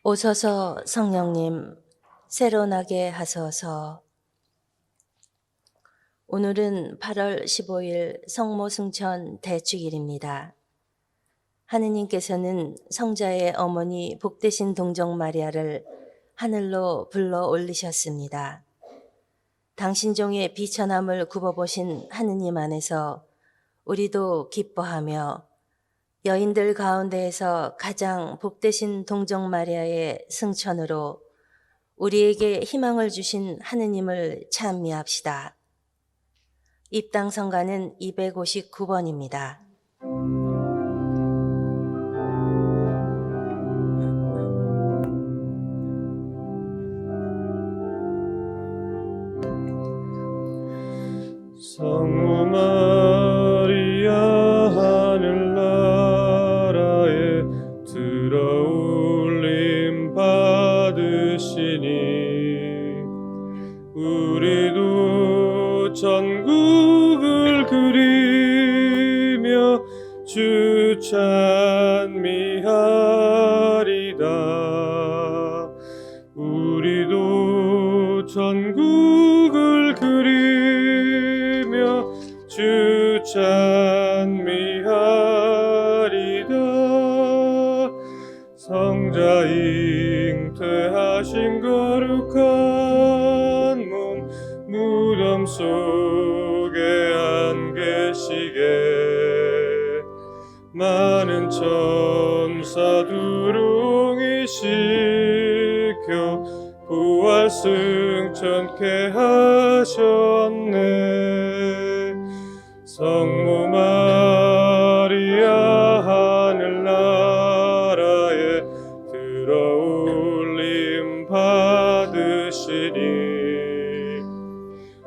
오소서 성령님 새로 나게 하소서. 오늘은 8월 15일 성모승천 대축일입니다. 하느님께서는 성자의 어머니 복되신 동정 마리아를 하늘로 불러 올리셨습니다. 당신 종의 비천함을 굽어보신 하느님 안에서 우리도 기뻐하며 여인들 가운데에서 가장 복되신 동정 마리아의 승천으로 우리에게 희망을 주신 하느님을 찬미합시다. 입당 성가는 259번입니다. 성모 마리아 하늘나라에 들어올림 받으시니 우리도 전국을 그리며 주 찬미하리다. 우리도 전국을 그리며 주 찬미하리다. 성자 잉태하신 거룩한 몸 무덤 속에 안 계시게 많은 천사 두롱이 시켜 부활 승천케 하셨네. 성모 마리아 하늘나라에 들어올림 받으시니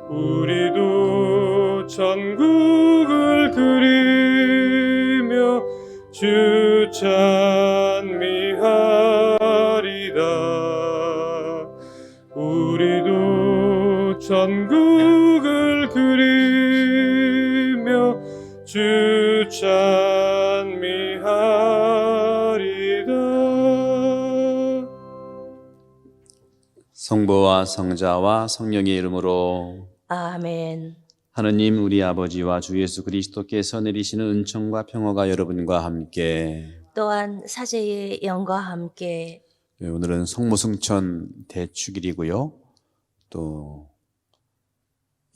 우리도 전국을 그리며 주 찬미하리다. 우리도 전국을 그리며 주 찬미하리다. 성부와 성자와 성령의 이름으로 아멘. 하느님 우리 아버지와 주 예수 그리스도께서 내리시는 은총과 평화가 여러분과 함께. 또한 사제의 영과 함께. 오늘은 성모승천 대축일이고요. 또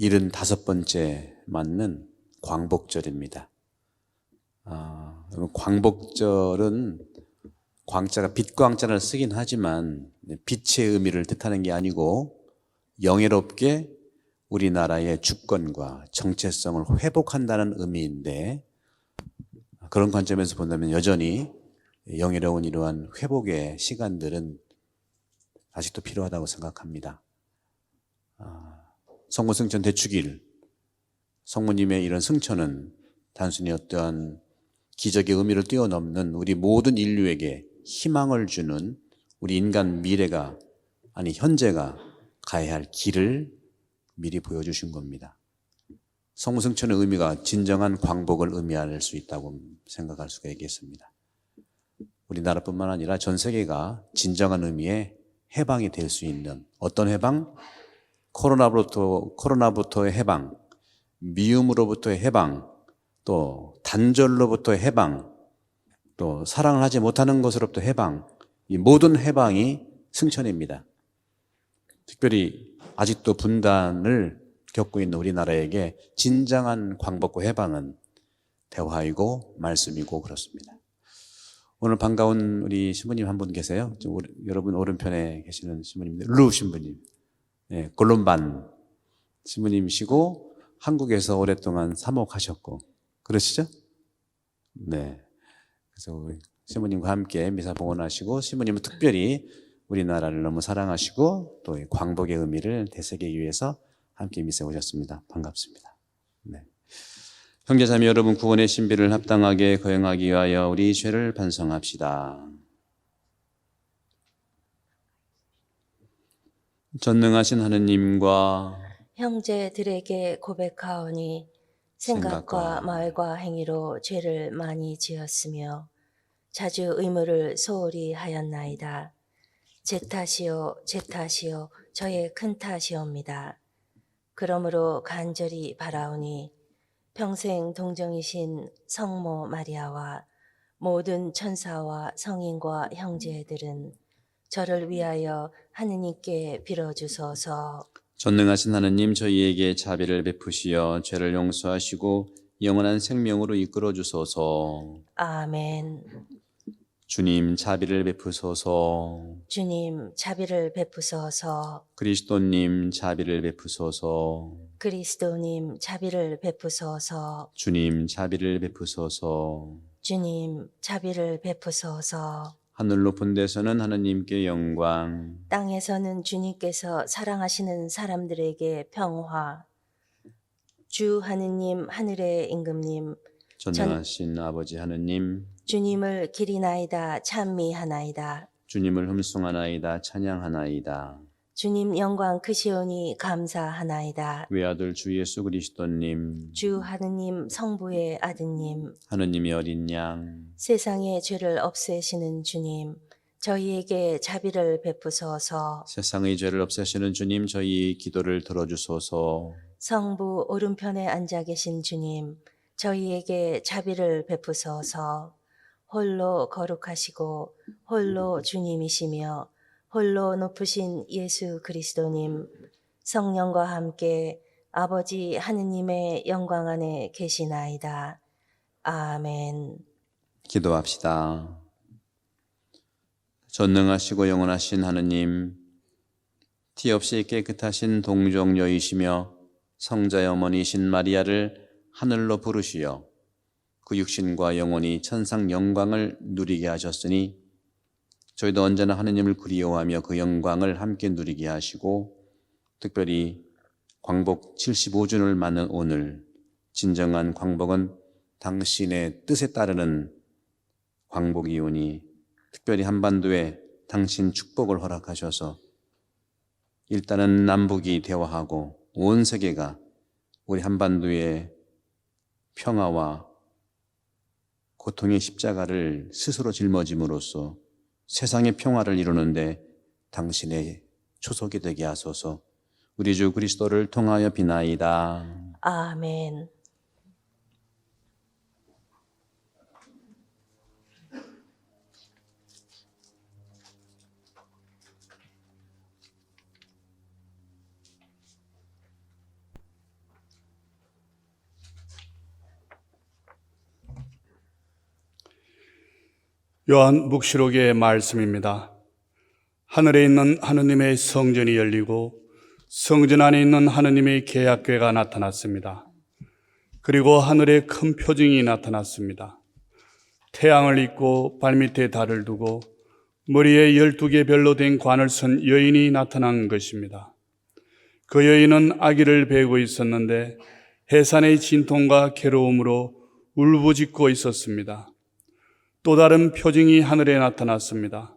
75번째 맞는 광복절입니다. 광복절은 광자가 빛광자를 쓰긴 하지만 빛의 의미를 뜻하는 게 아니고 영예롭게 우리나라의 주권과 정체성을 회복한다는 의미인데, 그런 관점에서 본다면 여전히 영예로운 이러한 회복의 시간들은 아직도 필요하다고 생각합니다. 성모승천 대축일, 성모님의 이런 승천은 단순히 어떠한 기적의 의미를 뛰어넘는 우리 모든 인류에게 희망을 주는 우리 인간 미래가, 아니 현재가 가야 할 길을 미리 보여주신 겁니다. 성모승천의 의미가 진정한 광복을 의미할 수 있다고 생각할 수가 있겠습니다. 우리나라뿐만 아니라 전 세계가 진정한 의미의 해방이 될 수 있는, 어떤 해방? 코로나부터의 해방, 미움으로부터의 해방, 또 단절로부터의 해방, 또 사랑을 하지 못하는 것으로부터 해방, 이 모든 해방이 승천입니다. 특별히 아직도 분단을 겪고 있는 우리나라에게 진정한 광복과 해방은 대화이고 말씀이고 그렇습니다. 오늘 반가운 우리 신부님 한 분 계세요. 여러분 오른편에 계시는 신부님, 루 신부님, 네, 골롬반 신부님이시고 한국에서 오랫동안 사목하셨고 그러시죠? 네. 그래서 우리 신부님과 함께 미사 봉헌하시고, 신부님은 특별히 우리나라를 너무 사랑하시고 또 광복의 의미를 되새기기 위해서 함께 미사에 오셨습니다. 반갑습니다. 네. 형제자매 여러분, 구원의 신비를 합당하게 거행하기 위하여 우리 죄를 반성합시다. 전능하신 하느님과 형제들에게 고백하오니 생각과 말과 행위로 죄를 많이 지었으며 자주 의무를 소홀히 하였나이다. 제 탓이요, 제 탓이요, 저의 큰 탓이옵니다. 그러므로 간절히 바라오니 평생 동정이신 성모 마리아와 모든 천사와 성인과 형제들은 저를 위하여 하느님께 빌어주소서. 전능하신 하느님, 저희에게 자비를 베푸시어 죄를 용서하시고 영원한 생명으로 이끌어 주소서. 아멘. 주님, 자비를 베푸소서. 주님, 자비를 베푸소서. 그리스도님, 자비를 베푸소서. 그리스도님, 자비를 베푸소서. 주님, 자비를 베푸소서. 주님, 자비를 베푸소서. 하늘 높은 데서는 하느님께 영광, 땅에서는 주님께서 사랑하시는 사람들에게 평화. 주 하느님, 하늘의 임금님, 전능하신 아버지 하느님, 주님을 기리나이다 찬미하나이다. 주님을 흠숭하나이다 찬양하나이다. 주님 영광 크시오니 감사하나이다. 외아들 주 예수 그리스도님, 주 하느님 성부의 아드님, 하느님의 어린 양, 세상의 죄를 없애시는 주님, 저희에게 자비를 베푸소서. 세상의 죄를 없애시는 주님, 저희 기도를 들어주소서. 성부 오른편에 앉아 계신 주님, 저희에게 자비를 베푸소서. 홀로 거룩하시고 홀로 주님이시며 홀로 높으신 예수 그리스도님, 성령과 함께 아버지 하느님의 영광 안에 계시나이다. 아멘. 기도합시다. 전능하시고 영원하신 하느님, 티 없이 깨끗하신 동정녀이시며 성자의 어머니이신 마리아를 하늘로 부르시어 그 육신과 영혼이 천상 영광을 누리게 하셨으니 저희도 언제나 하느님을 그리워하며 그 영광을 함께 누리게 하시고, 특별히 광복 75주년을 맞는 오늘, 진정한 광복은 당신의 뜻에 따르는 광복이오니 특별히 한반도에 당신 축복을 허락하셔서 일단은 남북이 대화하고 온 세계가 우리 한반도의 평화와 고통의 십자가를 스스로 짊어짐으로써 세상의 평화를 이루는데 당신의 초석이 되게 하소서. 우리 주 그리스도를 통하여 비나이다. 아멘. 요한 묵시록의 말씀입니다. 하늘에 있는 하느님의 성전이 열리고 성전 안에 있는 하느님의 계약궤가 나타났습니다. 그리고 하늘에 큰 표징이 나타났습니다. 태양을 입고 발밑에 달을 두고 머리에 12개 별로 된 관을 쓴 여인이 나타난 것입니다. 그 여인은 아기를 베고 있었는데 해산의 진통과 괴로움으로 울부짖고 있었습니다. 또 다른 표징이 하늘에 나타났습니다.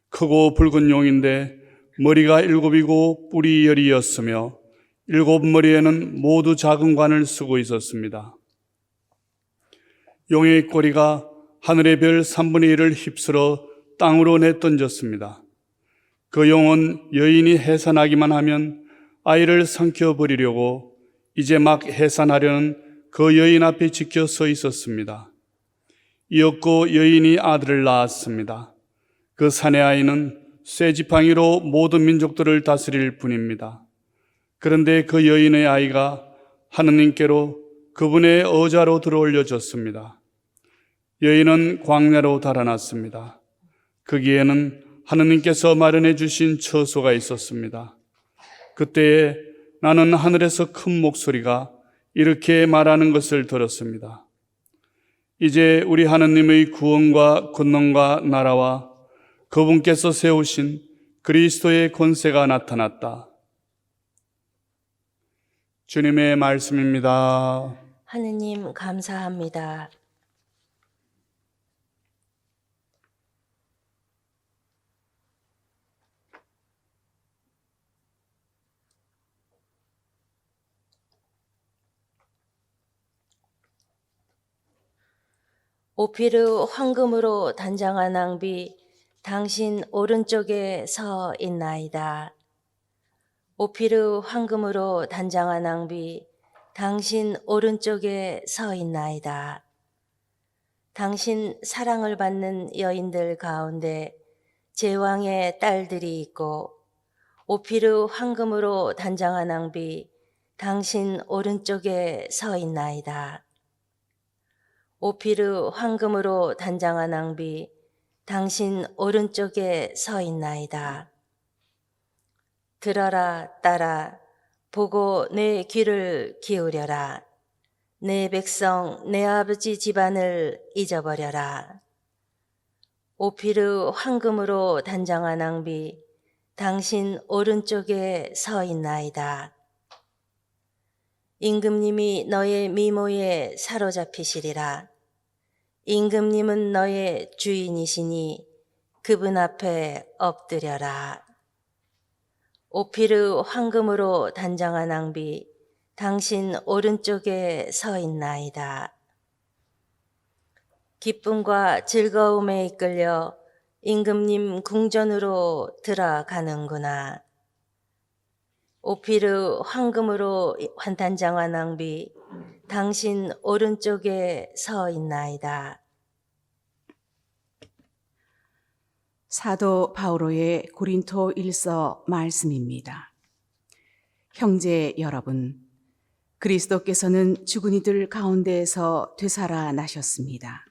크고 붉은 용인데 머리가 7이고 뿔이 10이었으며 7머리에는 모두 작은 관을 쓰고 있었습니다. 용의 꼬리가 하늘의 별 3분의 1을 휩쓸어 땅으로 내던졌습니다. 그 용은 여인이 해산하기만 하면 아이를 삼켜버리려고 이제 막 해산하려는 그 여인 앞에 지켜 서 있었습니다. 이었고 여인이 아들을 낳았습니다. 그 사내 아이는 쇠지팡이로 모든 민족들을 다스릴 뿐입니다. 그런데 그 여인의 아이가 하느님께로 그분의 어자로 들어올려졌습니다. 여인은 광야로 달아났습니다. 거기에는 하느님께서 마련해 주신 처소가 있었습니다. 그때에 나는 하늘에서 큰 목소리가 이렇게 말하는 것을 들었습니다. 이제 우리 하느님의 구원과 권능과 나라와 그분께서 세우신 그리스도의 권세가 나타났다. 주님의 말씀입니다. 하느님 감사합니다. 오피르 황금으로 단장한 낭비, 당신 오른쪽에 서 있나이다. 오피르 황금으로 단장한 낭비, 당신 오른쪽에 서 있나이다. 당신 사랑을 받는 여인들 가운데 제왕의 딸들이 있고 오피르 황금으로 단장한 낭비, 당신 오른쪽에 서 있나이다. 오피르 황금으로 단장한 낭비, 당신 오른쪽에 서 있나이다. 들어라, 딸아, 보고 내 귀를 기울여라. 내 백성, 내 아버지 집안을 잊어버려라. 오피르 황금으로 단장한 낭비, 당신 오른쪽에 서 있나이다. 임금님이 너의 미모에 사로잡히시리라. 임금님은 너의 주인이시니 그분 앞에 엎드려라. 오피르 황금으로 단장한 낭비, 당신 오른쪽에 서 있나이다. 기쁨과 즐거움에 이끌려 임금님 궁전으로 들어가는구나. 오피르 황금으로 단장한 낭비, 당신 오른쪽에 서 있나이다. 사도 바오로의 고린토 1서 말씀입니다. 형제 여러분, 그리스도께서는 죽은 이들 가운데에서 되살아나셨습니다.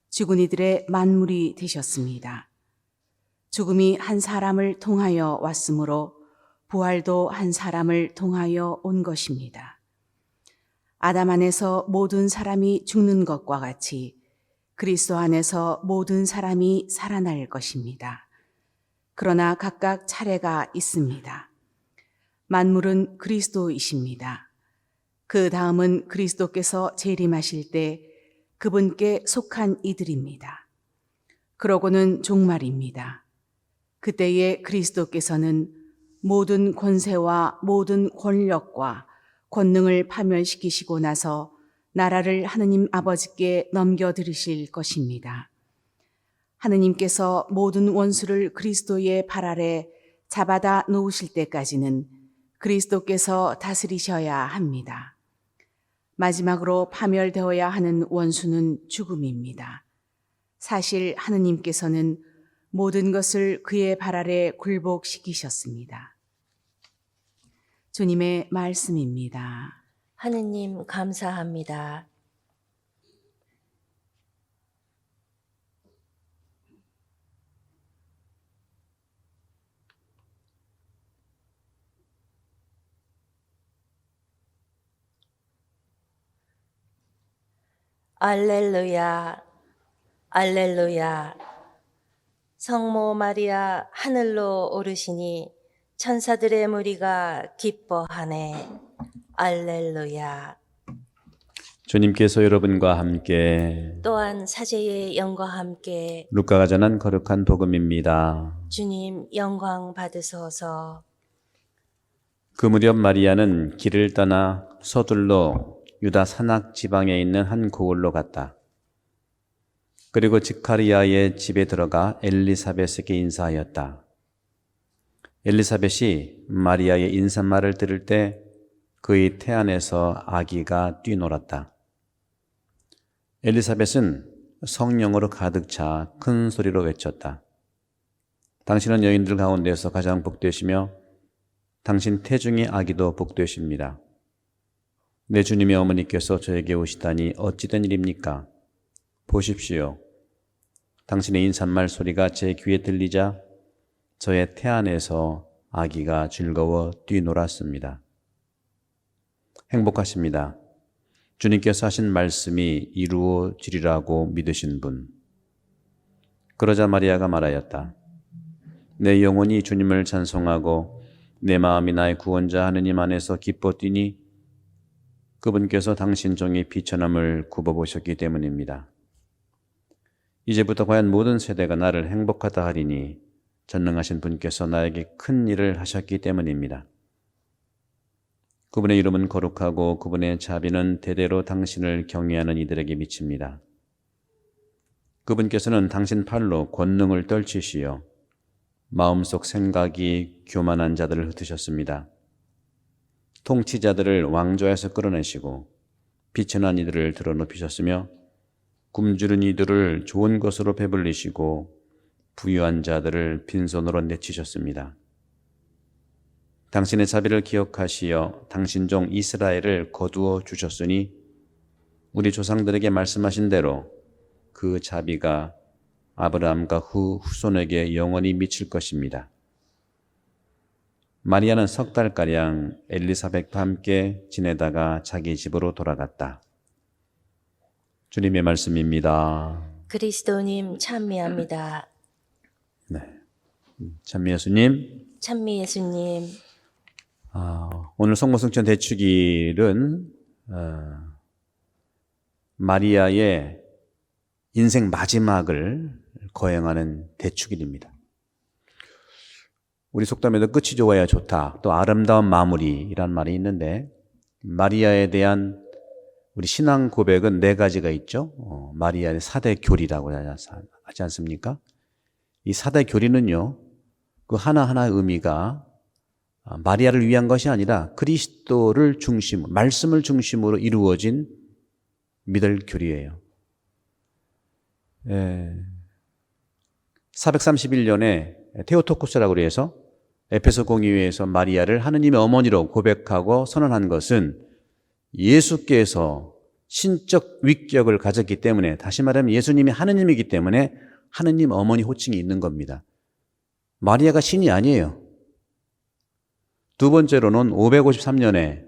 죽은 이들의 만물이 되셨습니다. 죽음이 한 사람을 통하여 왔으므로 부활도 한 사람을 통하여 온 것입니다. 아담 안에서 모든 사람이 죽는 것과 같이 그리스도 안에서 모든 사람이 살아날 것입니다. 그러나 각각 차례가 있습니다. 만물은 그리스도이십니다. 그 다음은 그리스도께서 재림하실 때 그분께 속한 이들입니다. 그러고는 종말입니다. 그때에 그리스도께서는 모든 권세와 모든 권력과 권능을 파멸시키시고 나서 나라를 하느님 아버지께 넘겨드리실 것입니다. 하느님께서 모든 원수를 그리스도의 발 아래 잡아다 놓으실 때까지는 그리스도께서 다스리셔야 합니다. 마지막으로 파멸되어야 하는 원수는 죽음입니다. 사실 하느님께서는 모든 것을 그의 발 아래 굴복시키셨습니다. 주님의 말씀입니다. 하느님 감사합니다. 알렐루야, 알렐루야. 성모 마리아 하늘로 오르시니 천사들의 무리가 기뻐하네. 알렐루야. 주님께서 여러분과 함께 또한 사제의 영과 함께 루카가 전한 거룩한 복음입니다. 주님 영광 받으소서. 그 무렵 마리아는 길을 떠나 서둘러 유다 산악 지방에 있는 한 고을로 갔다. 그리고 지카리아의 집에 들어가 엘리사벳에게 인사하였다. 엘리사벳이 마리아의 인사말을 들을 때 그의 태안에서 아기가 뛰놀았다. 엘리사벳은 성령으로 가득 차 큰 소리로 외쳤다. 당신은 여인들 가운데서 가장 복되시며 당신 태중의 아기도 복되십니다. 내 주님의 어머니께서 저에게 오시다니 어찌 된 일입니까? 보십시오. 당신의 인사말 소리가 제 귀에 들리자 저의 태안에서 아기가 즐거워 뛰놀았습니다. 행복하십니다. 주님께서 하신 말씀이 이루어지리라고 믿으신 분. 그러자 마리아가 말하였다. 내 영혼이 주님을 찬송하고 내 마음이 나의 구원자 하느님 안에서 기뻐 뛰니 그분께서 당신 종의 비천함을 굽어보셨기 때문입니다. 이제부터 과연 모든 세대가 나를 행복하다 하리니 전능하신 분께서 나에게 큰 일을 하셨기 때문입니다. 그분의 이름은 거룩하고 그분의 자비는 대대로 당신을 경외하는 이들에게 미칩니다. 그분께서는 당신 팔로 권능을 떨치시어 마음속 생각이 교만한 자들을 흩으셨습니다. 통치자들을 왕좌에서 끌어내시고 비천한 이들을 드러높이셨으며 굶주린 이들을 좋은 것으로 배불리시고 부유한 자들을 빈손으로 내치셨습니다. 당신의 자비를 기억하시어 당신 종 이스라엘을 거두어 주셨으니 우리 조상들에게 말씀하신 대로 그 자비가 아브라함과 후손에게 영원히 미칠 것입니다. 마리아는 석 달가량 엘리사벳과 함께 지내다가 자기 집으로 돌아갔다. 주님의 말씀입니다. 그리스도님 찬미합니다. 네, 찬미 예수님. 찬미 예수님. 오늘 성모승천 대축일은 마리아의 인생 마지막을 거행하는 대축일입니다. 우리 속담에도 끝이 좋아야 좋다, 또 아름다운 마무리이란 말이 있는데 마리아에 대한 우리 신앙 고백은 네 가지가 있죠. 마리아의 4대 교리라고 하지 않습니까? 이 4대 교리는요, 그 하나하나의 의미가 마리아를 위한 것이 아니라 그리스도를 중심으로, 말씀을 중심으로 이루어진 믿을 교리예요. 431년에 테오토코스라고 해서 에페소 공의회에서 마리아를 하느님의 어머니로 고백하고 선언한 것은 예수께서 신적 위격을 가졌기 때문에, 다시 말하면 예수님이 하느님이기 때문에 하느님 어머니 호칭이 있는 겁니다. 마리아가 신이 아니에요. 두 번째로는 553년에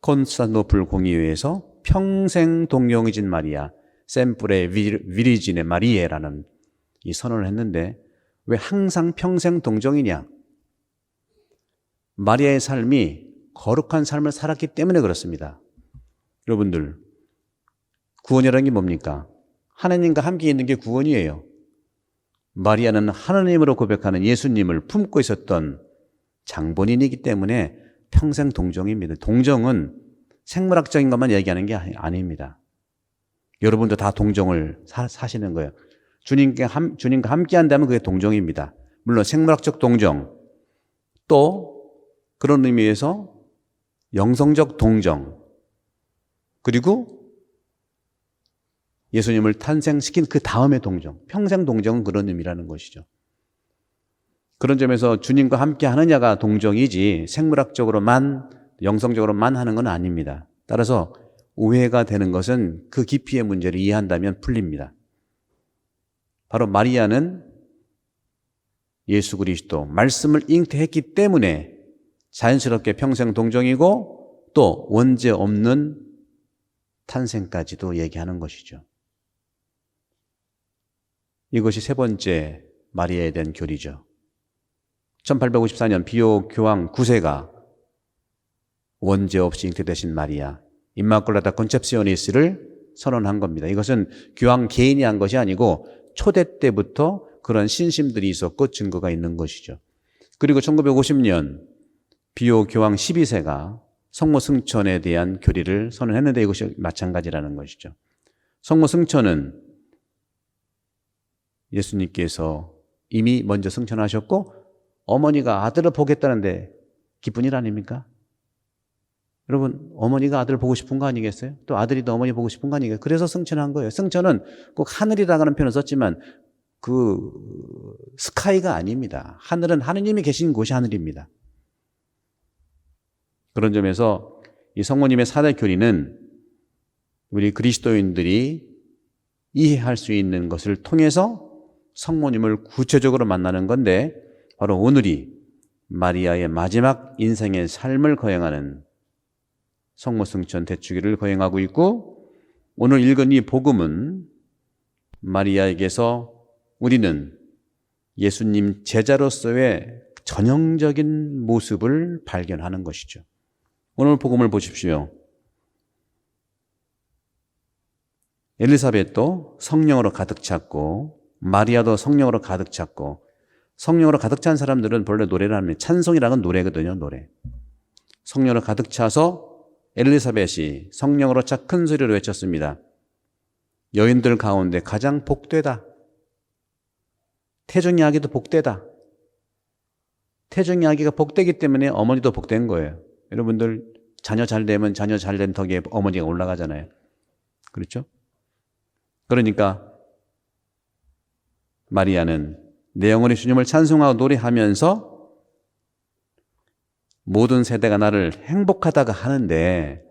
콘스탄티노플 공의회에서 평생 동정이진 마리아, 셈프레 위리지네 마리에라는 이 선언을 했는데, 왜 항상 평생 동정이냐? 마리아의 삶이 거룩한 삶을 살았기 때문에 그렇습니다. 여러분들, 구원이라는 게 뭡니까? 하나님과 함께 있는 게 구원이에요. 마리아는 하나님으로 고백하는 예수님을 품고 있었던 장본인이기 때문에 평생 동정입니다. 동정은 생물학적인 것만 얘기하는 게 아닙니다. 여러분도 다 동정을 사시는 거예요. 주님과 함께 한다면 그게 동정입니다. 물론 생물학적 동정, 또 그런 의미에서 영성적 동정, 그리고 예수님을 탄생시킨 그 다음의 동정, 평생 동정은 그런 의미라는 것이죠. 그런 점에서 주님과 함께 하느냐가 동정이지 생물학적으로만, 영성적으로만 하는 건 아닙니다. 따라서 오해가 되는 것은 그 깊이의 문제를 이해한다면 풀립니다. 바로 마리아는 예수 그리스도, 말씀을 잉태했기 때문에 자연스럽게 평생 동정이고 또 원죄 없는 탄생까지도 얘기하는 것이죠. 이것이 세 번째 마리아에 대한 교리죠. 1854년 비오 교황 9세가 원죄 없이 잉태되신 마리아, 임마culata 컨셉시오니스를 선언한 겁니다. 이것은 교황 개인이 한 것이 아니고 초대 때부터 그런 신심들이 있었고 증거가 있는 것이죠. 그리고 1950년 비오 교황 12세가 성모 승천에 대한 교리를 선언했는데 이것이 마찬가지라는 것이죠. 성모 승천은 예수님께서 이미 먼저 승천하셨고 어머니가 아들을 보겠다는데 기쁜 일 아닙니까? 여러분, 어머니가 아들을 보고 싶은 거 아니겠어요? 또 아들이 또 어머니 보고 싶은 거 아니겠어요? 그래서 승천한 거예요. 승천은 꼭 하늘이라는 표현을 썼지만 그 스카이가 아닙니다. 하늘은 하느님이 계신 곳이 하늘입니다. 그런 점에서 이 성모님의 4대 교리는 우리 그리스도인들이 이해할 수 있는 것을 통해서 성모님을 구체적으로 만나는 건데, 바로 오늘이 마리아의 마지막 인생의 삶을 거행하는 성모승천 대축일을 거행하고 있고, 오늘 읽은 이 복음은 마리아에게서 우리는 예수님 제자로서의 전형적인 모습을 발견하는 것이죠. 오늘 복음을 보십시오. 엘리사벳도 성령으로 가득 찼고 마리아도 성령으로 가득 찼고, 성령으로 가득 찬 사람들은 본래 노래를 합니다. 찬송이라는 건 노래거든요. 노래. 성령으로 가득 차서 엘리사벳이 성령으로 차 큰 소리로 외쳤습니다. 여인들 가운데 가장 복되다. 태중의 아기도 복되다. 태중의 아기가 복되기 때문에 어머니도 복된 거예요. 여러분들 자녀 잘 되면 자녀 잘 된 덕에 어머니가 올라가잖아요. 그렇죠? 그러니까 마리아는 내 영혼이 주님을 찬송하고 노래하면서 모든 세대가 나를 행복하다고 하는데,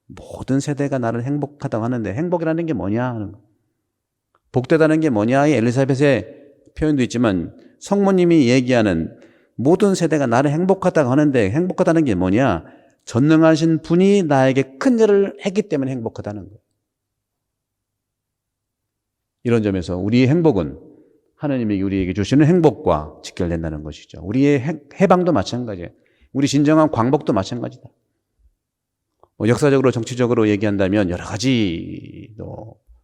모든 세대가 나를 행복하다고 하는데 행복이라는 게 뭐냐? 복되다는 게 뭐냐? 엘리사벳의 표현도 있지만 성모님이 얘기하는 모든 세대가 나를 행복하다고 하는데 행복하다는 게 뭐냐? 전능하신 분이 나에게 큰 일을 했기 때문에 행복하다는 거예요. 이런 점에서 우리의 행복은 하나님이 우리에게 주시는 행복과 직결된다는 것이죠. 우리의 해방도 마찬가지예요. 우리 진정한 광복도 마찬가지다. 역사적으로 정치적으로 얘기한다면 여러 가지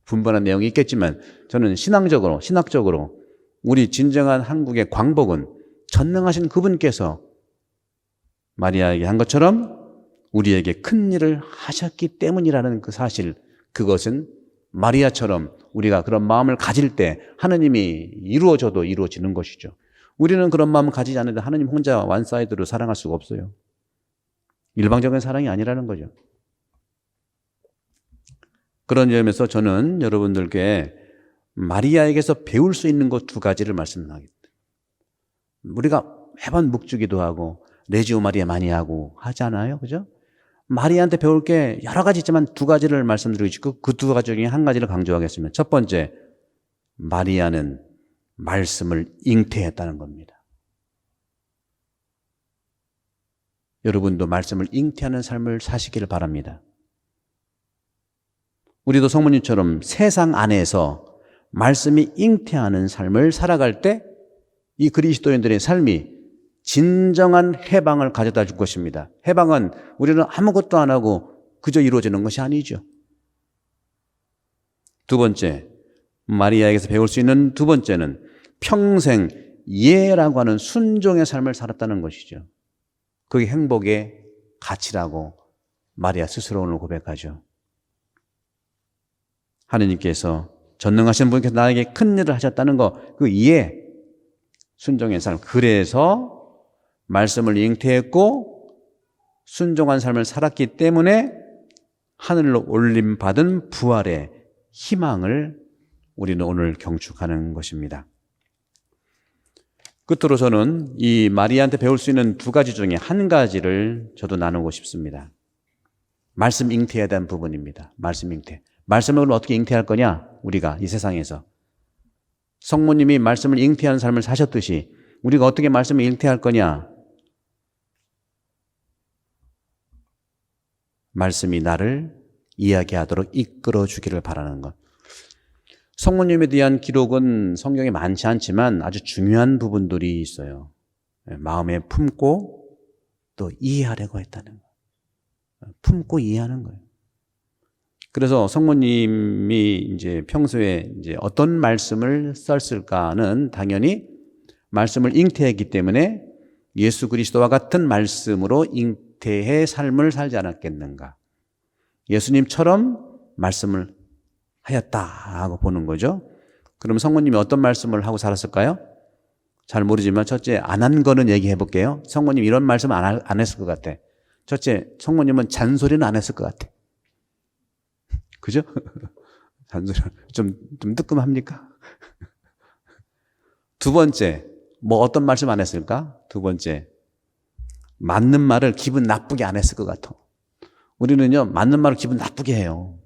분분한 내용이 있겠지만 저는 신학적으로 우리 진정한 한국의 광복은 전능하신 그분께서 마리아에게 한 것처럼 우리에게 큰 일을 하셨기 때문이라는 그 사실, 그것은 마리아처럼 우리가 그런 마음을 가질 때 하나님이 이루어져도 이루어지는 것이죠. 우리는 그런 마음을 가지지 않는데 하나님 혼자 원사이드로 사랑할 수가 없어요. 일방적인 사랑이 아니라는 거죠. 그런 점에서 저는 여러분들께 마리아에게서 배울 수 있는 것 두 가지를 말씀하겠습니다. 우리가 매번 묵주기도 하고 레지오 마리아 많이 하고 하잖아요. 그죠? 마리아한테 배울 게 여러 가지 있지만 두 가지를 말씀드리고 싶고 그 두 가지 중에 한 가지를 강조하겠습니다. 첫 번째, 마리아는 말씀을 잉태했다는 겁니다. 여러분도 말씀을 잉태하는 삶을 사시기를 바랍니다. 우리도 성모님처럼 세상 안에서 말씀이 잉태하는 삶을 살아갈 때 이 그리스도인들의 삶이 진정한 해방을 가져다 줄 것입니다. 해방은 우리는 아무것도 안 하고 그저 이루어지는 것이 아니죠. 두 번째, 마리아에게서 배울 수 있는 두 번째는 평생 예라고 하는 순종의 삶을 살았다는 것이죠. 그게 행복의 가치라고 마리아 스스로 오늘 고백하죠. 하느님께서 전능하신 분께서 나에게 큰 일을 하셨다는 거, 그 예, 순종의 삶. 그래서 말씀을 잉태했고 순종한 삶을 살았기 때문에 하늘로 올림받은 부활의 희망을 우리는 오늘 경축하는 것입니다. 끝으로 저는 이 마리아한테 배울 수 있는 두 가지 중에 한 가지를 저도 나누고 싶습니다. 말씀 잉태에 대한 부분입니다. 말씀 잉태. 말씀을 어떻게 잉태할 거냐? 우리가 이 세상에서. 성모님이 말씀을 잉태하는 삶을 사셨듯이 우리가 어떻게 말씀을 잉태할 거냐? 말씀이 나를 이야기하도록 이끌어 주기를 바라는 것. 성모님에 대한 기록은 성경에 많지 않지만 아주 중요한 부분들이 있어요. 마음에 품고 또 이해하려고 했다는 거. 품고 이해하는 거예요. 그래서 성모님이 이제 평소에 이제 어떤 말씀을 썼을까는 당연히 말씀을 잉태했기 때문에 예수 그리스도와 같은 말씀으로 잉태의 삶을 살지 않았겠는가. 예수님처럼 말씀을 하였다고 보는 거죠. 그럼 성모님이 어떤 말씀을 하고 살았을까요? 잘 모르지만 첫째, 안 한 거는 얘기해 볼게요. 성모님 이런 말씀 안 했을 것 같아. 첫째, 성모님은 잔소리는 안 했을 것 같아. 그죠? 잔소리 좀 뜨끔합니까? 두 번째, 뭐 어떤 말씀 안 했을까? 두 번째, 맞는 말을 기분 나쁘게 안 했을 것 같아. 우리는요, 맞는 말을 기분 나쁘게 해요.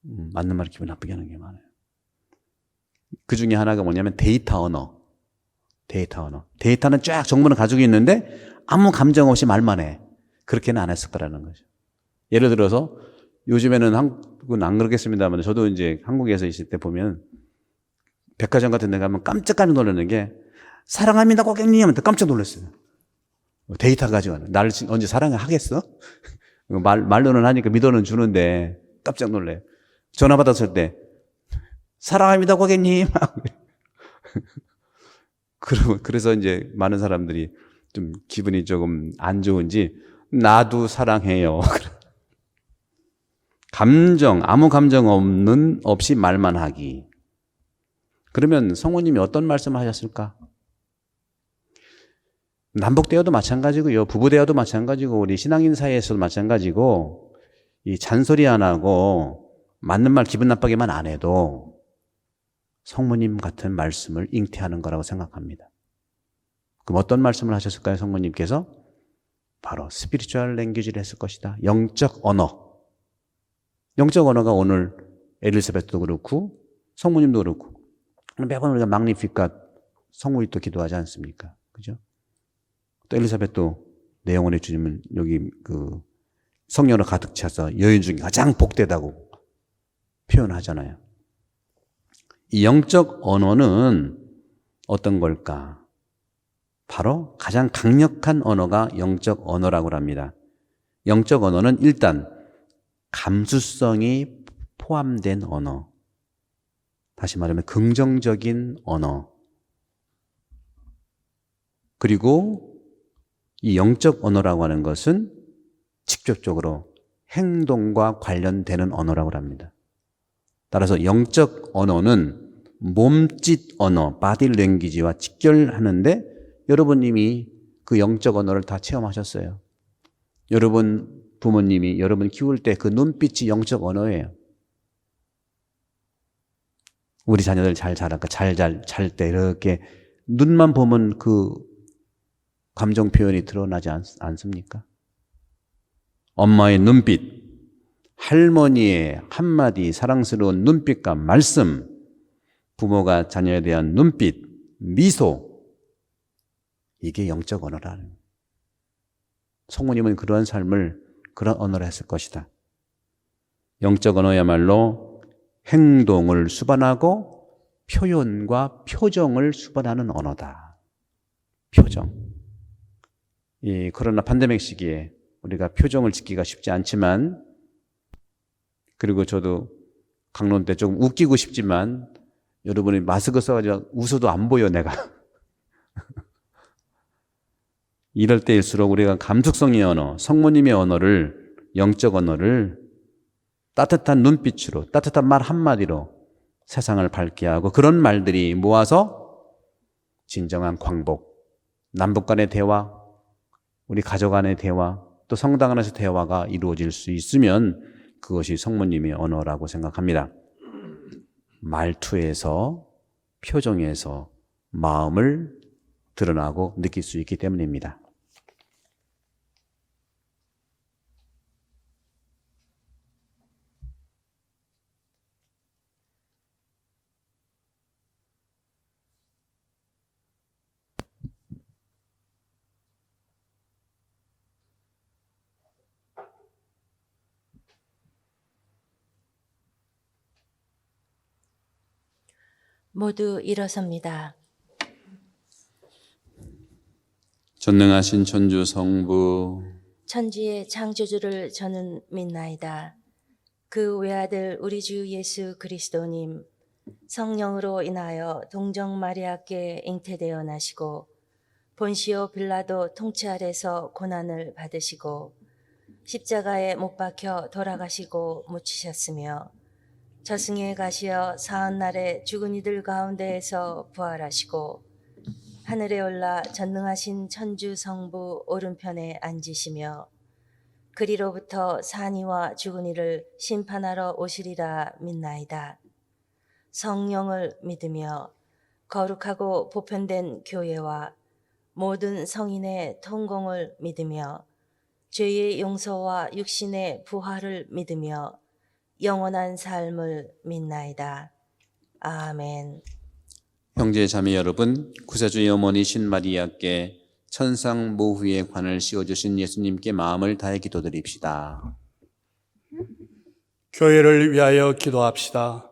맞는 말을 기분 나쁘게 하는 게 많아요. 그 중에 하나가 뭐냐면 데이터 언어. 데이터는 쫙 정보는 가지고 있는데 아무 감정 없이 말만 해. 그렇게는 안 했을 거라는 거죠. 예를 들어서 요즘에는 한국은 안 그렇겠습니다만 저도 이제 한국에서 있을 때 보면 백화점 같은 데 가면 깜짝깜짝 놀라는 게 사랑합니다 고객님 하면 깜짝 놀랐어요. 데이터 가지고 나를 언제 사랑을 하겠어? 말로는 하니까 믿어는 주는데 깜짝 놀래요. 전화 받았을 때 사랑합니다 고객님. 그래서 이제 많은 사람들이 좀 기분이 조금 안 좋은지 나도 사랑해요. 아무 감정 없이 말만 하기. 그러면 성모님이 어떤 말씀을 하셨을까? 남북 대화도 마찬가지고요. 부부 대화도 마찬가지고 우리 신앙인 사이에서도 마찬가지고 이 잔소리 안 하고 맞는 말 기분 나쁘게만 안 해도 성모님 같은 말씀을 잉태하는 거라고 생각합니다. 그럼 어떤 말씀을 하셨을까요? 성모님께서 바로 스피리추얼 랭귀지를 했을 것이다. 영적 언어. 영적 언어가 오늘 엘리사벳도 그렇고 성모님도 그렇고 매번 우리가 magnificat 성모님 또 기도하지 않습니까? 그죠? 또 엘리사벳도 내 영혼의 주님은 여기 그 성령으로 가득 차서 여인 중에 가장 복되다고 표현하잖아요. 이 영적 언어는 어떤 걸까? 바로 가장 강력한 언어가 영적 언어라고 합니다. 영적 언어는 일단 감수성이 포함된 언어. 다시 말하면 긍정적인 언어. 그리고 이 영적 언어라고 하는 것은 직접적으로 행동과 관련되는 언어라고 합니다. 따라서 영적 언어는 몸짓 언어, 바디 랭귀지와 직결하는데 여러분 이미 그 영적 언어를 다 체험하셨어요. 여러분 부모님이 여러분 키울 때 그 눈빛이 영적 언어예요. 우리 자녀들 잘 자랄까, 잘 때 이렇게 눈만 보면 그 감정 표현이 드러나지 않습니까? 엄마의 눈빛, 할머니의 한마디 사랑스러운 눈빛과 말씀, 부모가 자녀에 대한 눈빛, 미소, 이게 영적 언어라는. 성모님은 그러한 삶을 그런 언어로 했을 것이다. 영적 언어야말로 행동을 수반하고 표현과 표정을 수반하는 언어다. 표정. 이 코로나 팬데믹 시기에 우리가 표정을 짓기가 쉽지 않지만, 그리고 저도 강론 때 조금 웃기고 싶지만 여러분이 마스크 써가지고 웃어도 안 보여 내가. 이럴 때일수록 우리가 감수성의 언어, 성모님의 언어를, 영적 언어를 따뜻한 눈빛으로, 따뜻한 말 한마디로 세상을 밝게 하고, 그런 말들이 모아서 진정한 광복, 남북 간의 대화, 우리 가족 간의 대화, 또 성당 안에서 대화가 이루어질 수 있으면 그것이 성모님의 언어라고 생각합니다. 말투에서, 표정에서 마음을 드러나고 느낄 수 있기 때문입니다. 모두 일어섭니다. 전능하신 천주 성부, 천지의 창조주를 저는 믿나이다. 그 외아들 우리 주 예수 그리스도님, 성령으로 인하여 동정 마리아께 잉태되어 나시고 본시오 빌라도 통치 아래서 고난을 받으시고 십자가에 못 박혀 돌아가시고 묻히셨으며 저승에 가시어 사흔날에 죽은 이들 가운데에서 부활하시고 하늘에 올라 전능하신 천주 성부 오른편에 앉으시며 그리로부터 산이와 죽은 이를 심판하러 오시리라 믿나이다. 성령을 믿으며 거룩하고 보편된 교회와 모든 성인의 통공을 믿으며 죄의 용서와 육신의 부활을 믿으며 영원한 삶을 믿나이다. 아멘. 형제 자매 여러분, 구세주의 어머니신 마리아께 천상 모후의 관을 씌워주신 예수님께 마음을 다해 기도드립시다. 교회를 위하여 기도합시다.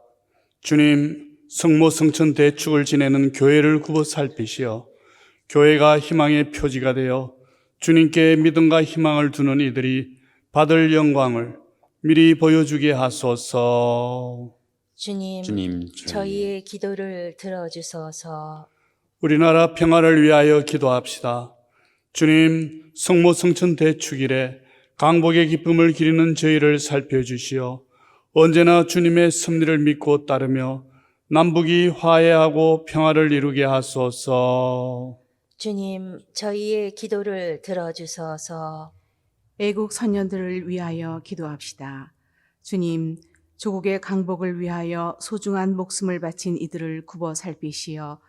주님, 성모 성천 대축을 지내는 교회를 굽어 살피시어 교회가 희망의 표지가 되어 주님께 믿음과 희망을 두는 이들이 받을 영광을 미리 보여주게 하소서. 주님, 저희의 기도를 들어주소서. 우리나라 평화를 위하여 기도합시다. 주님, 성모 성천 대축일에 강복의 기쁨을 기리는 저희를 살펴주시어 언제나 주님의 섭리를 믿고 따르며 남북이 화해하고 평화를 이루게 하소서. 주님, 저희의 기도를 들어주소서. 애국 선녀들을 위하여 기도합시다. 주님, 조국의 강복을 위하여 소중한 목숨을 바친 이들을 굽어 살피시어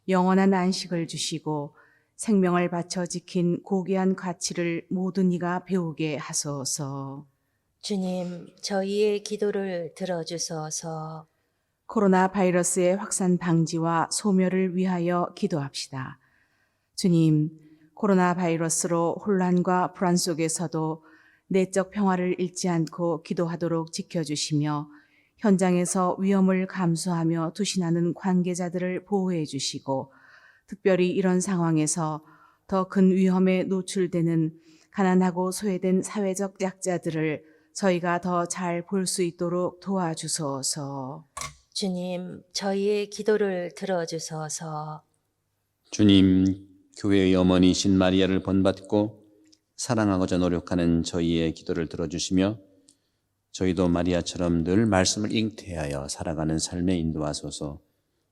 영원한 안식을 주시고 생명을 바쳐 지킨 고귀한 가치를 모든 이가 배우게 하소서. 주님, 저희의 기도를 들어주소서. 코로나 바이러스의 확산 방지와 소멸을 위하여 기도합시다. 주님, 코로나 바이러스로 혼란과 불안 속에서도 내적 평화를 잃지 않고 기도하도록 지켜주시며 현장에서 위험을 감수하며 투신하는 관계자들을 보호해 주시고 특별히 이런 상황에서 더 큰 위험에 노출되는 가난하고 소외된 사회적 약자들을 저희가 더 잘 볼 수 있도록 도와주소서. 주님, 저희의 기도를 들어주소서. 주님, 교회의 어머니신 마리아를 본받고 사랑하고자 노력하는 저희의 기도를 들어주시며 저희도 마리아처럼 늘 말씀을 잉태하여 살아가는 삶에 인도하소서.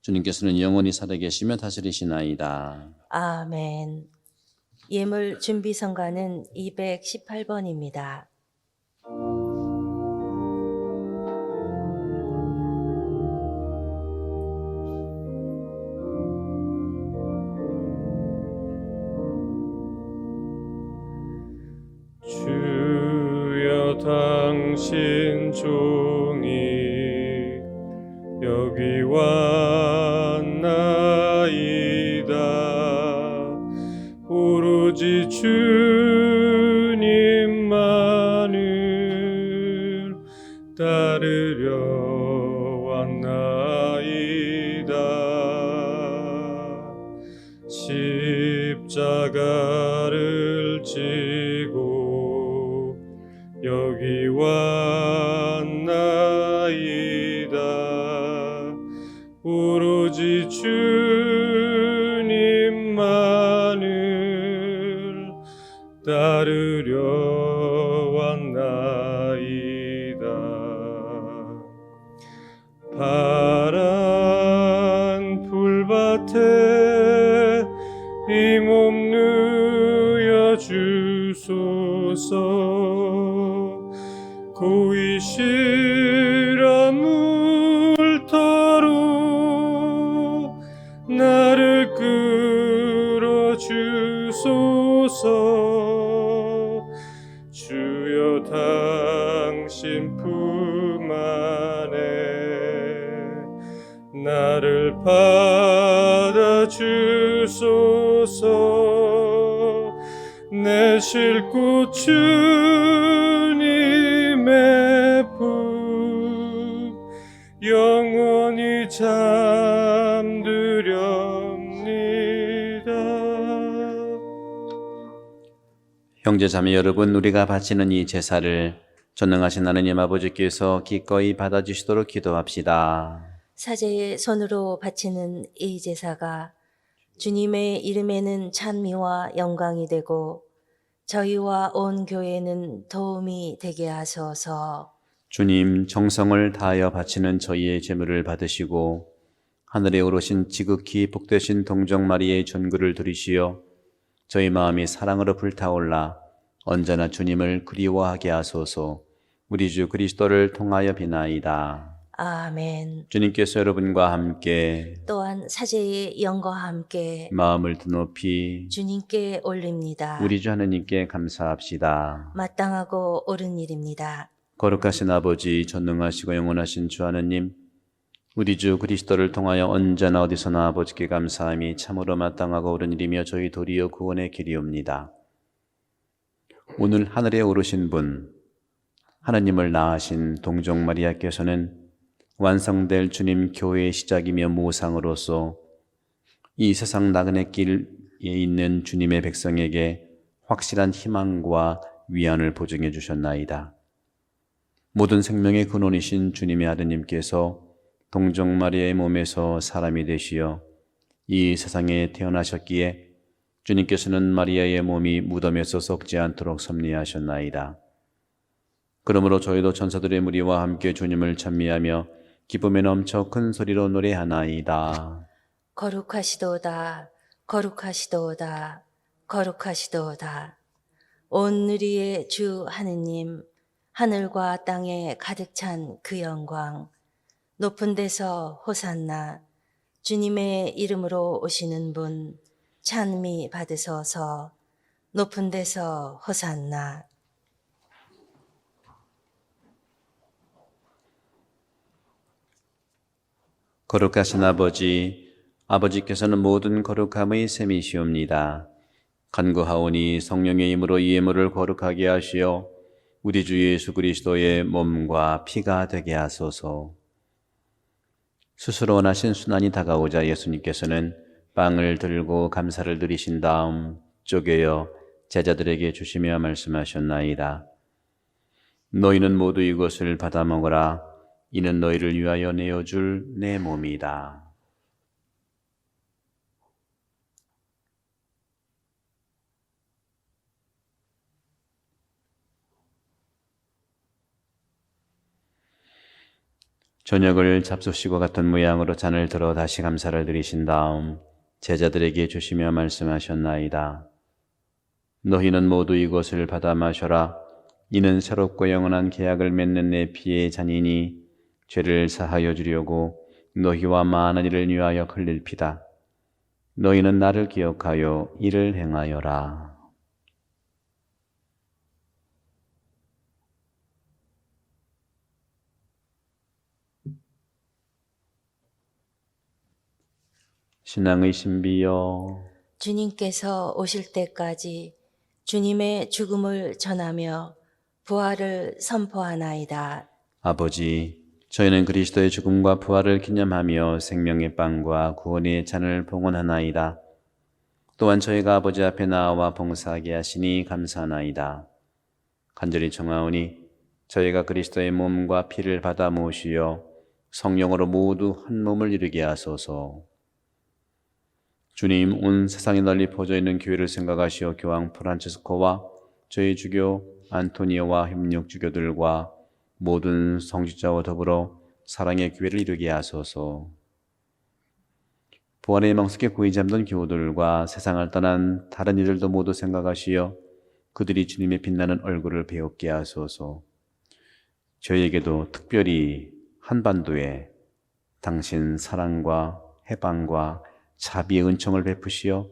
주님께서는 영원히 살아계시며 다스리시나이다. 아멘. 예물 준비 성가는 218번입니다. 주여 당신 종이 여기 왔나이다. 오로지 주님만을 따르려 왔나이다. 십자가를 지고 여기 왔나이다. 오로지 주님만을 따르려 왔나이다. 파란 풀밭에 이 몸 누여 주소서. 고이시라 물터로 나를 끌어 주소서. 주여 당신 품 안에 나를 받아 주소서. 내 쉴곳 주님의 품 영원히 잠들렵니다. 형제 자매 여러분, 우리가 바치는 이 제사를 전능하신 하나님 아버지께서 기꺼이 받아주시도록 기도합시다. 사제의 손으로 바치는 이 제사가 주님의 이름에는 찬미와 영광이 되고 저희와 온 교회는 도움이 되게 하소서. 주님, 정성을 다하여 바치는 저희의 제물을 받으시고 하늘에 오르신 지극히 복되신 동정 마리아의 존귀를 들이시어 저희 마음이 사랑으로 불타올라 언제나 주님을 그리워하게 하소서. 우리 주 그리스도를 통하여 비나이다. 아멘. 주님께서 여러분과 함께 또한 사제의 영과 함께 마음을 드높이 주님께 올립니다. 우리 주 하느님께 감사합시다. 마땅하고 옳은 일입니다. 거룩하신 아버지, 전능하시고 영원하신 주 하느님, 우리 주 그리스도를 통하여 언제나 어디서나 아버지께 감사함이 참으로 마땅하고 옳은 일이며 저희 도리어 구원의 길이옵니다. 오늘 하늘에 오르신 분, 하나님을 낳으신 동정 마리아께서는 완성될 주님 교회의 시작이며 모상으로서 이 세상 나그네 길에 있는 주님의 백성에게 확실한 희망과 위안을 보증해 주셨나이다. 모든 생명의 근원이신 주님의 아드님께서 동정 마리아의 몸에서 사람이 되시어 이 세상에 태어나셨기에 주님께서는 마리아의 몸이 무덤에서 썩지 않도록 섭리하셨나이다. 그러므로 저희도 천사들의 무리와 함께 주님을 찬미하며 기쁨에 넘쳐 큰 소리로 노래하나이다. 거룩하시도다, 거룩하시도다, 거룩하시도다. 온 누리의 주 하느님, 하늘과 땅에 가득 찬 그 영광, 높은 데서 호산나, 주님의 이름으로 오시는 분, 찬미 받으소서, 높은 데서 호산나. 거룩하신 아버지, 아버지께서는 모든 거룩함의 셈이시옵니다. 간구하오니 성령의 힘으로 이 예물을 거룩하게 하시어 우리 주 예수 그리스도의 몸과 피가 되게 하소서. 스스로 원하신 순환이 다가오자 예수님께서는 빵을 들고 감사를 드리신 다음 쪼개어 제자들에게 주시며 말씀하셨나이다. 너희는 모두 이것을 받아 먹으라. 이는 너희를 위하여 내어줄 내 몸이다. 저녁을 잡수시고 같은 모양으로 잔을 들어 다시 감사를 드리신 다음 제자들에게 주시며 말씀하셨나이다. 너희는 모두 이것을 받아 마셔라. 이는 새롭고 영원한 계약을 맺는 내 피의 잔이니 죄를 사하여 주려고 너희와 많은 이를 위하여 흘릴 피다. 너희는 나를 기억하여 이를 행하여라. 신앙의 신비여, 주님께서 오실 때까지 주님의 죽음을 전하며 부활을 선포하나이다. 아버지, 저희는 그리스도의 죽음과 부활을 기념하며 생명의 빵과 구원의 잔을 봉헌하나이다. 또한 저희가 아버지 앞에 나와 봉사하게 하시니 감사하나이다. 간절히 청하오니 저희가 그리스도의 몸과 피를 받아 모시어 성령으로 모두 한 몸을 이루게 하소서. 주님, 온 세상에 널리 퍼져 있는 교회를 생각하시어 교황 프란치스코와 저희 주교 안토니오와 협력 주교들과 모든 성직자와 더불어 사랑의 교회를 이루게 하소서. 부활의 망석에 고이 잠든 교우들과 세상을 떠난 다른 이들도 모두 생각하시어 그들이 주님의 빛나는 얼굴을 배웁게 하소서. 저희에게도 특별히 한반도에 당신 사랑과 해방과 자비의 은총을 베푸시어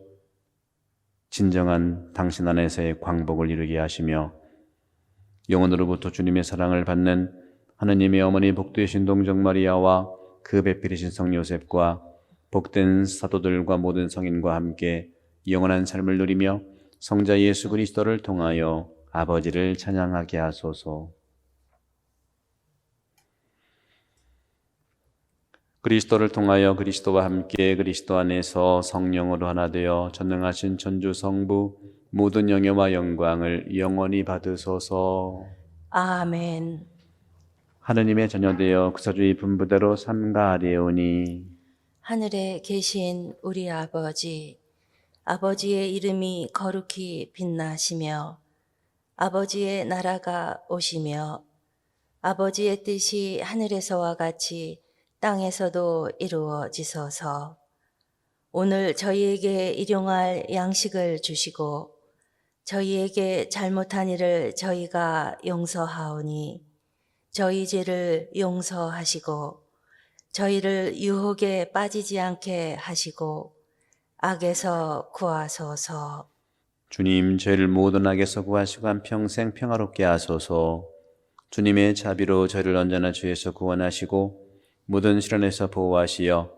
진정한 당신 안에서의 광복을 이루게 하시며 영원으로부터 주님의 사랑을 받는 하느님의 어머니 복되신 동정 마리아와 그 배필이신 성 요셉과 복된 사도들과 모든 성인과 함께 영원한 삶을 누리며 성자 예수 그리스도를 통하여 아버지를 찬양하게 하소서. 그리스도를 통하여 그리스도와 함께 그리스도 안에서 성령으로 하나 되어 전능하신 천주 성부 모든 영예와 영광을 영원히 받으소서. 아멘. 하느님의 자녀되어 구사주의 분부대로 삼가하리오니 하늘에 계신 우리 아버지, 아버지의 이름이 거룩히 빛나시며 아버지의 나라가 오시며 아버지의 뜻이 하늘에서와 같이 땅에서도 이루어지소서. 오늘 저희에게 일용할 양식을 주시고 저희에게 잘못한 일을 저희가 용서하오니 저희 죄를 용서하시고 저희를 유혹에 빠지지 않게 하시고 악에서 구하소서. 주님, 저희를 모든 악에서 구하시고 한평생 평화롭게 하소서. 주님의 자비로 저희를 언제나 죄에서 구원하시고 모든 시련에서 보호하시어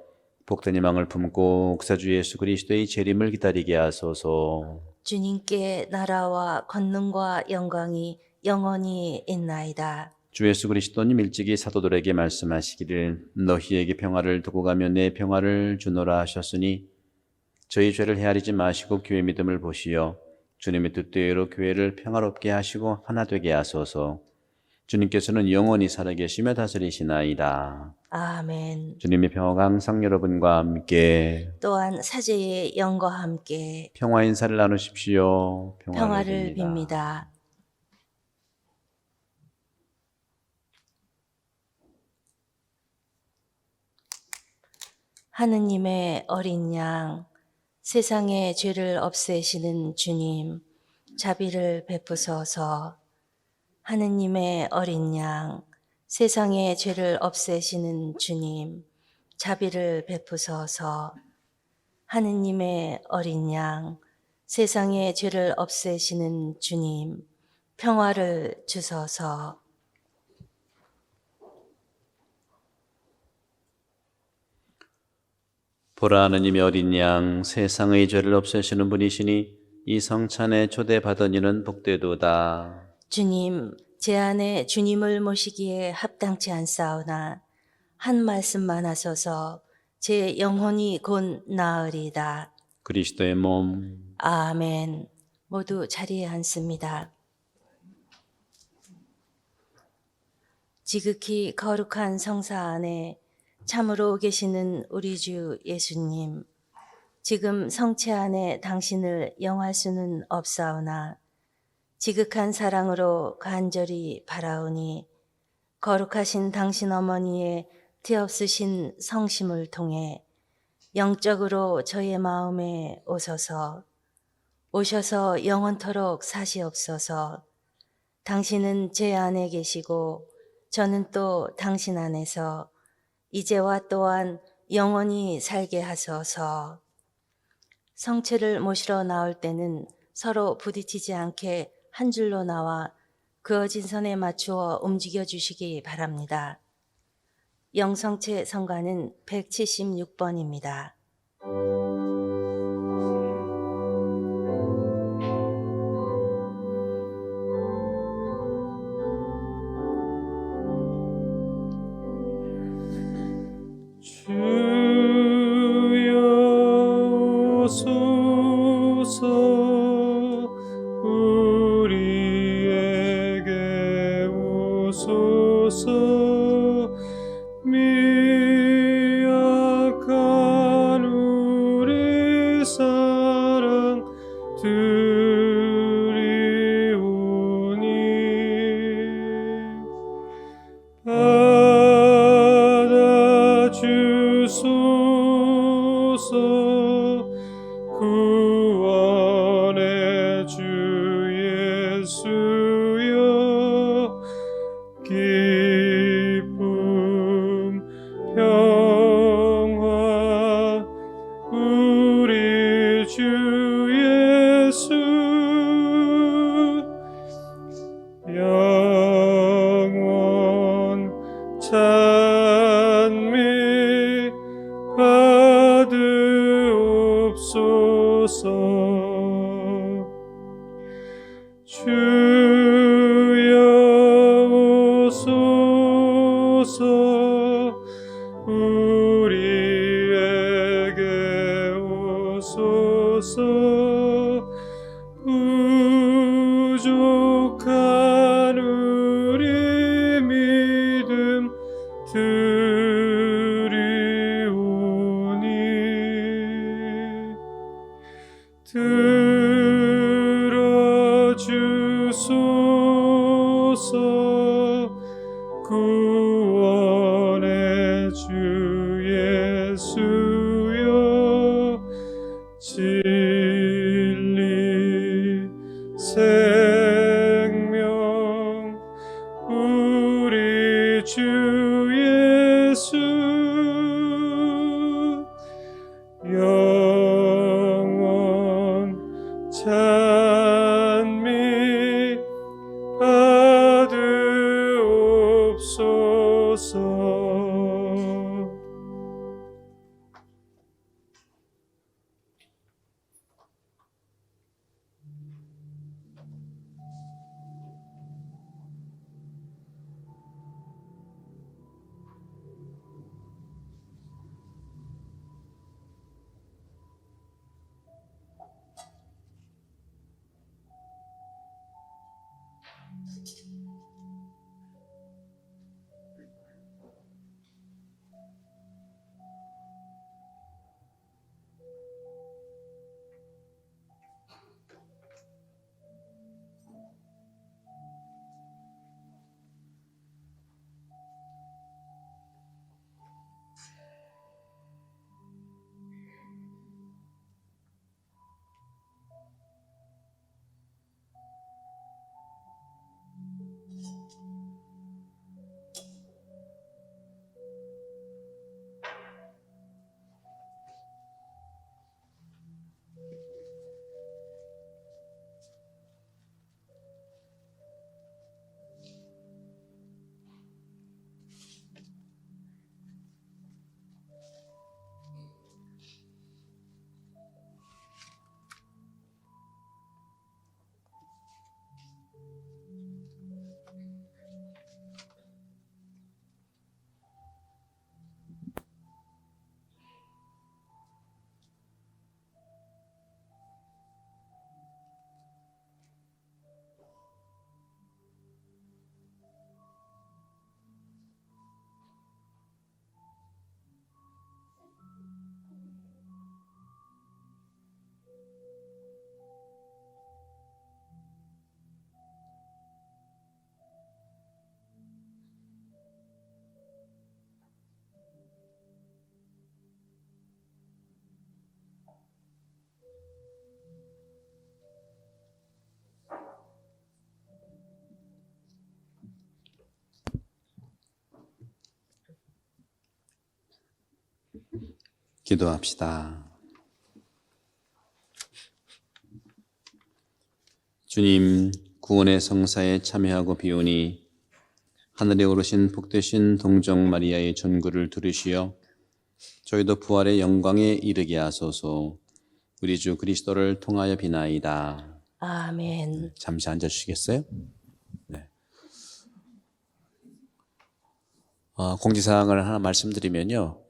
복된 희망을 품고 구사주 예수 그리스도의 재림을 기다리게 하소서. 주님께 나라와 권능과 영광이 영원히 있나이다. 주 예수 그리스도님 일찍이 사도들에게 말씀하시기를 너희에게 평화를 두고 가며 내 평화를 주노라 하셨으니 저희 죄를 헤아리지 마시고 교회 믿음을 보시어 주님의 뜻대로 교회를 평화롭게 하시고 하나 되게 하소서. 주님께서는 영원히 살아계시며 다스리시나이다. 아멘. 주님의 평화가 항상 여러분과 함께 또한 사제의 영과 함께 평화 인사를 나누십시오. 평화를 빕니다. 하느님의 어린 양, 세상의 죄를 없애시는 주님, 자비를 베푸소서. 하느님의 어린 양, 세상의 죄를 없애시는 주님, 자비를 베푸소서. 하느님의 어린 양, 세상의 죄를 없애시는 주님, 평화를 주소서. 보라, 하느님의 어린 양, 세상의 죄를 없애시는 분이시니 이 성찬에 초대받은 이는 복되도다. 주님, 제 안에 주님을 모시기에 합당치 않사오나 한 말씀만 하소서. 제 영혼이 곧 나으리다. 그리스도의 몸, 아멘. 모두 자리에 앉습니다. 지극히 거룩한 성사 안에 참으로 계시는 우리 주 예수님, 지금 성체 안에 당신을 영할 수는 없사오나 지극한 사랑으로 간절히 바라오니 거룩하신 당신 어머니의 티없으신 성심을 통해 영적으로 저의 마음에 오셔서 영원토록 사시옵소서. 당신은 제 안에 계시고 저는 또 당신 안에서 이제와 또한 영원히 살게 하소서. 성체를 모시러 나올 때는 서로 부딪히지 않게 한 줄로 나와 그어진 선에 맞추어 움직여 주시기 바랍니다. 영성체 성가는 176번입니다. 주여 오소서. 우리에게 오소서. 미약한 우리 사랑 드리오니 받아주소서. 구원의 주 예수여, 기쁨 평화 우리 주 예수, 영원 찬미 받으옵소서. 주여 오소서. 우리에게 오소서. 부족한 우리 믿음 드리오니 들어주소서. 구원의 주 예수여, 진리 생명 우리 주 예수, 영원 찬미 받으옵소서. 기도합시다. 주님, 구원의 성사에 참여하고 비오니 하늘에 오르신 복되신 동정 마리아의 전구를 들으시어 저희도 부활의 영광에 이르게 하소서. 우리 주 그리스도를 통하여 비나이다. 아멘. 잠시 앉아주시겠어요? 네. 공지사항을 하나 말씀드리면요.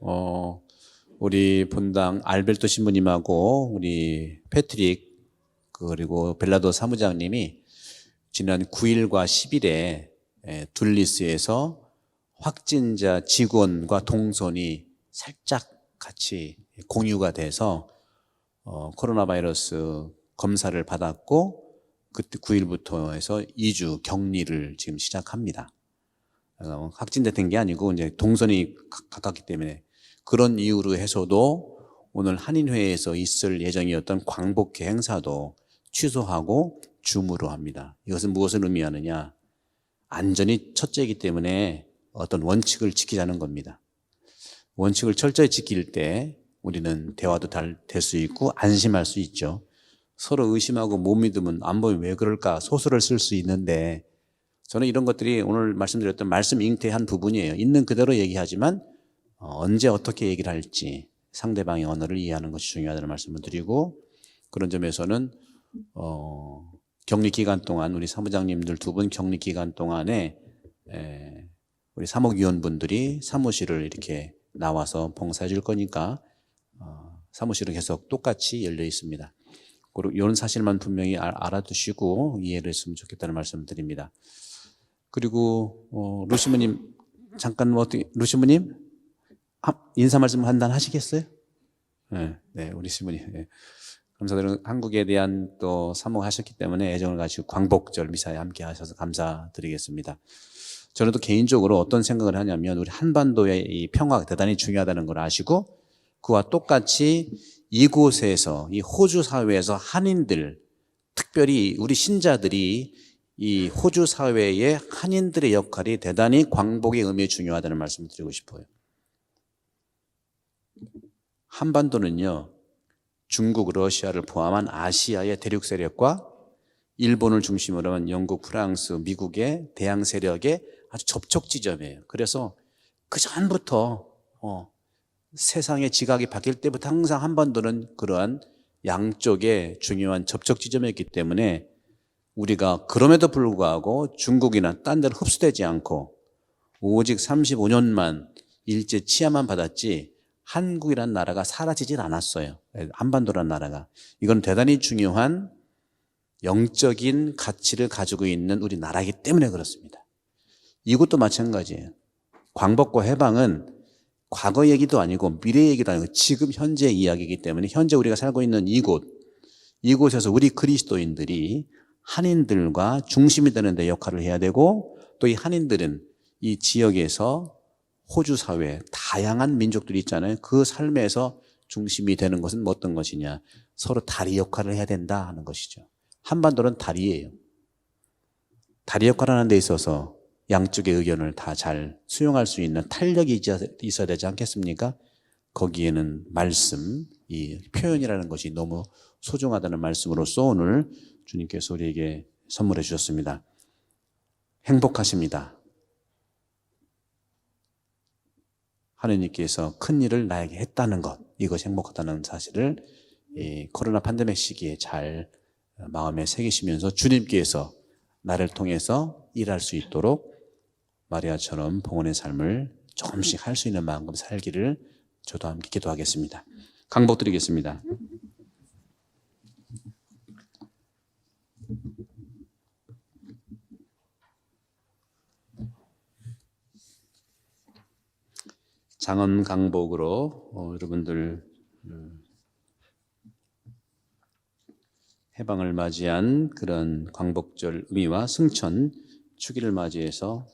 우리 본당 알베르토 신부님하고 우리 패트릭 그리고 벨라도 사무장님이 지난 9일과 10일에 둘리스에서 확진자 직원과 동선이 살짝 같이 공유가 돼서 코로나 바이러스 검사를 받았고 그때 9일부터 해서 2주 격리를 지금 시작합니다. 확진된 게 아니고 이제 동선이 가깝기 때문에 그런 이유로 해서도 오늘 한인회에서 있을 예정이었던 광복회 행사도 취소하고 줌으로 합니다. 이것은 무엇을 의미하느냐? 안전이 첫째이기 때문에 어떤 원칙을 지키자는 겁니다. 원칙을 철저히 지킬 때 우리는 대화도 될 수 있고 안심할 수 있죠. 서로 의심하고 못 믿으면 안 보면 왜 그럴까 소설을 쓸 수 있는데 저는 이런 것들이 오늘 말씀드렸던 말씀 잉태의 한 부분이에요. 있는 그대로 얘기하지만 언제 어떻게 얘기를 할지 상대방의 언어를 이해하는 것이 중요하다는 말씀을 드리고 그런 점에서는 격리 기간 동안 우리 사무장님들 2분 격리 기간 동안에 우리 사목위원분들이 사무실을 이렇게 나와서 봉사해 줄 거니까 사무실은 계속 똑같이 열려 있습니다. 그리고 이런 사실만 분명히 알아두시고 이해를 했으면 좋겠다는 말씀을 드립니다. 그리고 루시무님 잠깐 루시무님 인사 말씀 한단 하시겠어요? 네, 우리 시무님. 네. 감사드리는 한국에 대한 또 사모하셨기 때문에 애정을 가지고 광복절 미사에 함께 하셔서 감사드리겠습니다. 저는 또 개인적으로 어떤 생각을 하냐면 우리 한반도의 이 평화가 대단히 중요하다는 걸 아시고 그와 똑같이 이곳에서 이 호주 사회에서 한인들 특별히 우리 신자들이 이 호주 사회의 한인들의 역할이 대단히 광복의 의미에 중요하다는 말씀을 드리고 싶어요. 한반도는요, 중국, 러시아를 포함한 아시아의 대륙 세력과 일본을 중심으로 한 영국, 프랑스, 미국의 대양 세력의 아주 접촉 지점이에요. 그래서 그 전부터 세상의 지각이 바뀔 때부터 항상 한반도는 그러한 양쪽의 중요한 접촉 지점이었기 때문에 우리가 그럼에도 불구하고 중국이나 딴 데로 흡수되지 않고 오직 35년만 일제 치하만 받았지 한국이라는 나라가 사라지질 않았어요. 한반도라는 나라가. 이건 대단히 중요한 영적인 가치를 가지고 있는 우리 나라이기 때문에 그렇습니다. 이것도 마찬가지예요. 광복과 해방은 과거 얘기도 아니고 미래 얘기도 아니고 지금 현재 이야기이기 때문에 현재 우리가 살고 있는 이곳에서 우리 그리스도인들이 한인들과 중심이 되는 데 역할을 해야 되고 또 이 한인들은 이 지역에서 호주 사회 다양한 민족들이 있잖아요. 그 삶에서 중심이 되는 것은 어떤 것이냐. 서로 다리 역할을 해야 된다 하는 것이죠. 한반도는 다리예요. 다리 역할을 하는 데 있어서 양쪽의 의견을 다 잘 수용할 수 있는 탄력이 있어야 되지 않겠습니까? 거기에는 말씀, 이 표현이라는 것이 너무 소중하다는 말씀으로써 오늘 주님께서 우리에게 선물해 주셨습니다. 행복하십니다. 하느님께서 큰 일을 나에게 했다는 것, 이것이 행복하다는 사실을 이 코로나 팬데믹 시기에 잘 마음에 새기시면서 주님께서 나를 통해서 일할 수 있도록 마리아처럼 봉헌의 삶을 조금씩 할 수 있는 마음껏 살기를 저도 함께 기도하겠습니다. 강복 드리겠습니다. 장엄 강복으로 여러분들 해방을 맞이한 그런 광복절 의미와 승천 축일을 맞이해서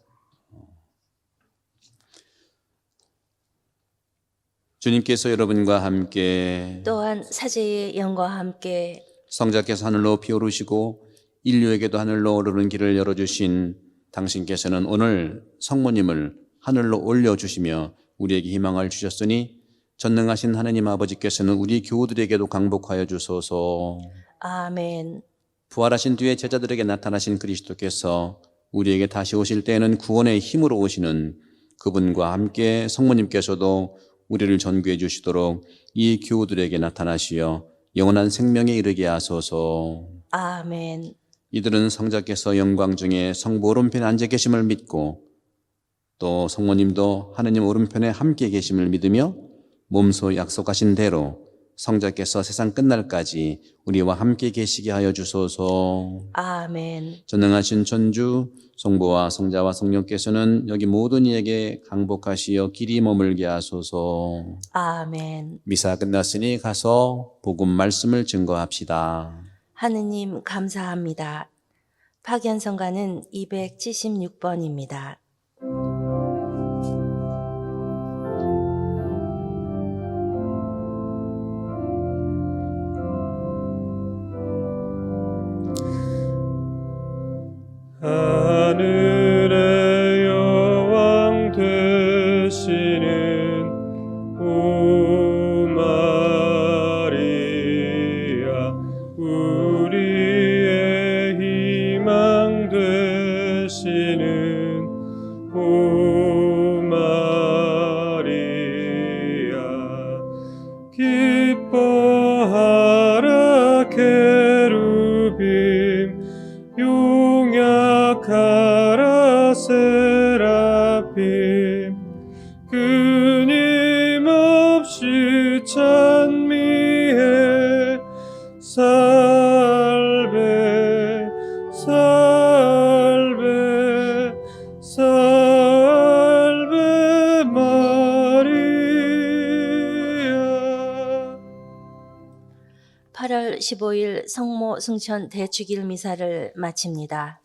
주님께서 여러분과 함께 또한 사제의 영과 함께 성자께서 하늘로 피오르시고 인류에게도 하늘로 오르는 길을 열어주신 당신께서는 오늘 성모님을 하늘로 올려주시며 우리에게 희망을 주셨으니 전능하신 하느님 아버지께서는 우리 교우들에게도 강복하여 주소서. 아멘. 부활하신 뒤에 제자들에게 나타나신 그리스도께서 우리에게 다시 오실 때에는 구원의 힘으로 오시는 그분과 함께 성모님께서도 우리를 전구해 주시도록 이 교우들에게 나타나시어 영원한 생명에 이르게 하소서. 아멘. 이들은 성자께서 영광 중에 성부 오른편에 앉아 계심을 믿고 또 성모님도 하느님 오른편에 함께 계심을 믿으며 몸소 약속하신 대로 성자께서 세상 끝날까지 우리와 함께 계시게 하여 주소서. 아멘. 전능하신 천주 성부와 성자와 성령께서는 여기 모든 이에게 강복하시어 길이 머물게 하소서. 아멘. 미사 끝났으니 가서 복음 말씀을 증거합시다. 하느님 감사합니다. 파견성가는 276번입니다. 하늘의 여왕 되시는 오 마리아, 우리의 희망 되시는 오 마리아, 기뻐하라 게루빔, 용약하라 세라핌, 끊임없이 찬미해 살베 살베 살베 마리아. 8월 15일 성모 승천 대축일 미사를 마칩니다.